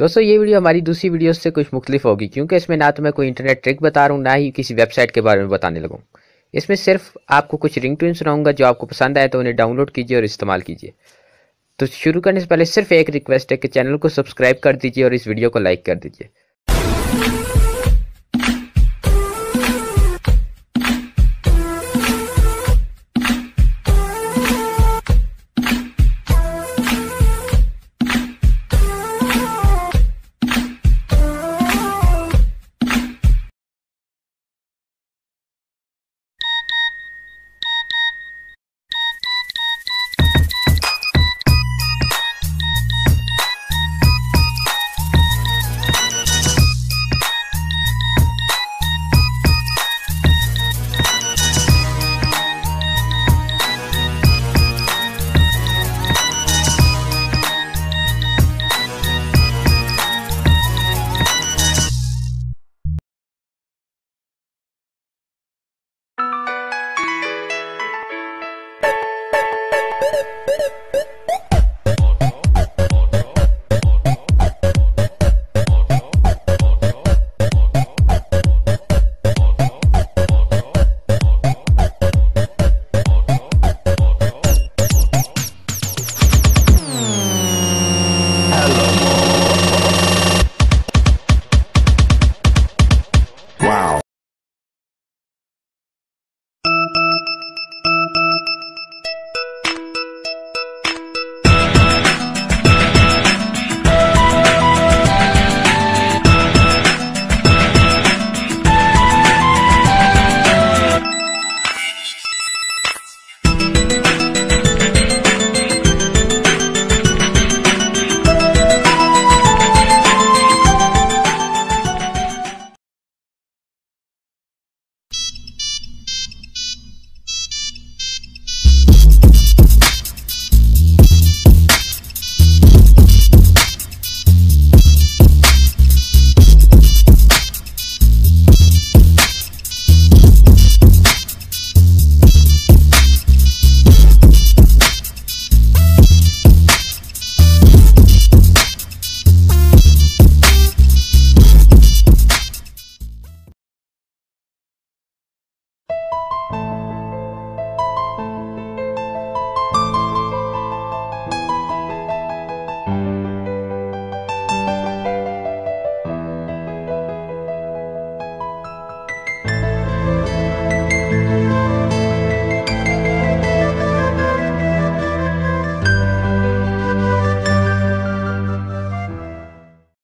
दोस्तों ये वीडियो हमारी दूसरी वीडियो से कुछ मुख्तलिफ होगी, क्योंकि इसमें ना तो मैं कोई इंटरनेट ट्रिक बता रहा हूँ, ना ही किसी वेबसाइट के बारे में बताने लगूँ। इसमें सिर्फ आपको कुछ रिंगटोन सुनाऊंगा, जो आपको पसंद आए तो उन्हें डाउनलोड कीजिए और इस्तेमाल कीजिए। तो शुरू करने से पहले सिर्फ एक रिक्वेस्ट है कि चैनल को सब्सक्राइब कर दीजिए और इस वीडियो को लाइक कर दीजिए।